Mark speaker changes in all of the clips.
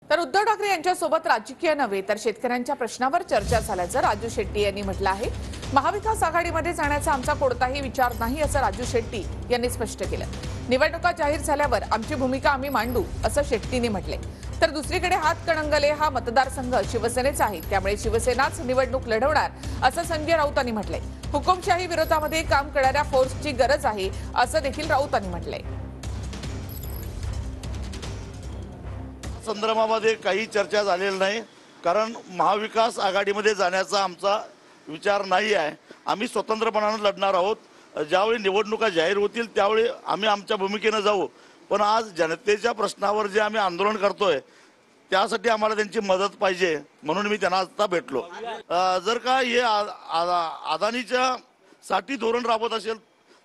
Speaker 1: तर उद्धव ठाकरे यांच्यासोबत राजकीय नव्हे तर शेतकऱ्यांच्या प्रश्नावर चर्चा झाल्याचं राजू शेट्टी यांनी म्हटलं आहे। महाविकास आघाडीमध्ये जाण्याचा आमचा कोणताही विचार नाही असं राजू शेट्टी यांनी स्पष्ट केलं। निवडणुका जाहीर झाल्यावर आमची भूमिका आम्ही मांडू असं शेट्टींनी म्हटले। तर दुसरीकडे हातकणंगले हा मतदारसंघ शिवसेनेचा आहे, त्यामुळे शिवसेनाच निवडणूक लढवणार असं संजय राऊतांनी म्हटलंय। हुकुमशाही विरोधामध्ये काम करणाऱ्या फोर्सची गरज आहे असं देखील राऊतांनी म्हटलंय।
Speaker 2: संदर्भामध्ये काही चर्चा झालेली नाही, कारण महाविकास आघाडीमध्ये जाण्याचा आमचा विचार नाही आहे। आम्ही स्वतंत्रपणाने लढणार आहोत। ज्यावेळी निवडणुका जाहीर होतील त्यावेळी आम्ही आमच्या भूमिकेने जाऊ, पण आज जनतेच्या प्रश्नावर जे आम्ही आंदोलन करतोय त्यासाठी आम्हाला त्यांची मदत पाहिजे, म्हणून मी त्यांना आता भेटलो। जर का हे अदानीच्या साठी धोरण राबवत असेल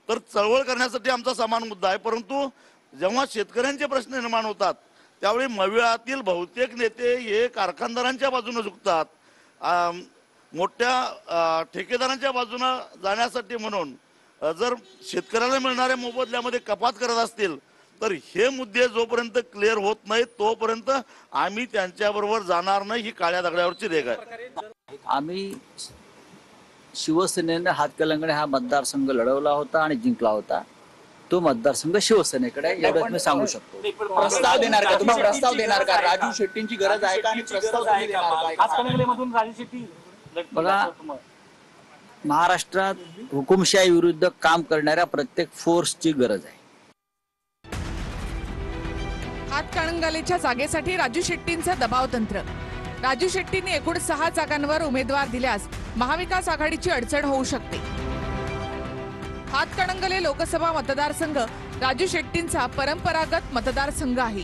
Speaker 2: तर चळवळ करण्यासाठी आमचा समान मुद्दा आहे, परंतु जेव्हा शेतकऱ्यांचे प्रश्न निर्माण होतात त्यावेळी मविळातील बहुतेक नेते हे कारखानदारांच्या बाजूने झुकतात, मोठ्या ठेकेदारांच्या बाजूने जाण्यासाठी म्हणून जर शेतकऱ्याला मिळणाऱ्या मोबदल्यामध्ये कपात करत असतील तर हे मुद्दे जोपर्यंत क्लिअर होत नाही तोपर्यंत आम्ही त्यांच्याबरोबर जाणार नाही, ही काळ्या दगडावरची रेघ आहे।
Speaker 3: आम्ही शिवसेनेने हातकणंगले हा मतदारसंघ लढवला होता आणि जिंकला होता। तो मतदारसंघ शिवसेनेकडे एवढंच मी सांगू शकतो।
Speaker 4: प्रस्ताव देणार का तुम्ही? प्रस्ताव देणार का? राजू शेट्टींची गरज आहे का? आणि प्रस्ताव तुम्ही देणार का?
Speaker 5: हातकणंगलेमधून राजू शेट्टी
Speaker 3: बघा, महाराष्ट्रात हुकुमशाही विरुद्ध काम करणाऱ्या प्रत्येक फोर्सची गरज आहे।
Speaker 1: हातकणंगलेच्या जागेसाठी राजू शेट्टींचं दबाव तंत्र। राजू शेट्टींनी एकूण 6 जागांवर उमेदवार दिल्यास महाविकास आघाडीची अडचण होऊ शकते। हातकणंगले लोकसभा मतदारसंघ राजू शेट्टींचा परंपरागत मतदारसंघ आहे।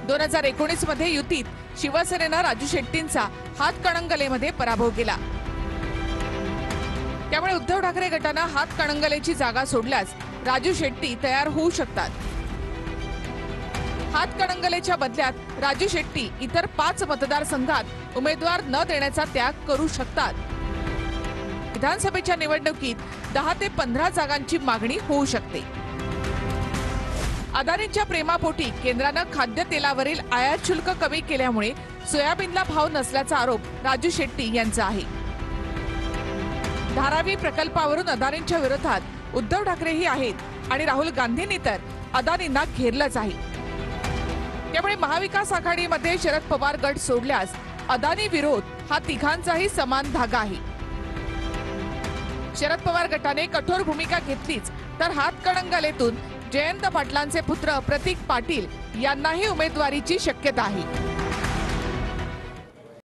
Speaker 1: 2019 मध्ये युतीत शिवसेनेनं राजू शेट्टींचा हातकणंगलेमध्ये पराभव केला। त्यामुळे उद्धव ठाकरे गटानं हातकणंगलेची जागा सोडल्यास राजू शेट्टी तयार होऊ शकतात। हातकणंगलेच्या बदल्यात राजू शेट्टी इतर 5 मतदारसंघात उमेदवार न देण्याचा त्याग करू शकतात। विधानसभेच्या निवडणुकीत 10 ते 15 जागांची मागणी होऊ शकते। अदानींच्या प्रेमापोटी केंद्रानं खाद्यतेलावरील आयात शुल्क कमी केल्यामुळे सोयाबीनला भाव नसल्याचा आरोप राजू शेट्टी यांचा आहे। धारावी प्रकल्पावरून अदानींच्या विरोधात उद्धव ठाकरेही आहेत आणि राहुल गांधींनी तर अदानींना घेरलंच आहे। त्यामुळे महाविकास आघाडीमध्ये शरद पवार गट सोडल्यास अदानी विरोध हा तिघांचाही समान धागा आहे। शरद पवार गटाने कठोर भूमिका घेतलीच तर हातकणंगलेतून जयंत पाटलांचे पुत्र प्रतीक पाटील यांनाही उमेदवारीची शक्यता आहे।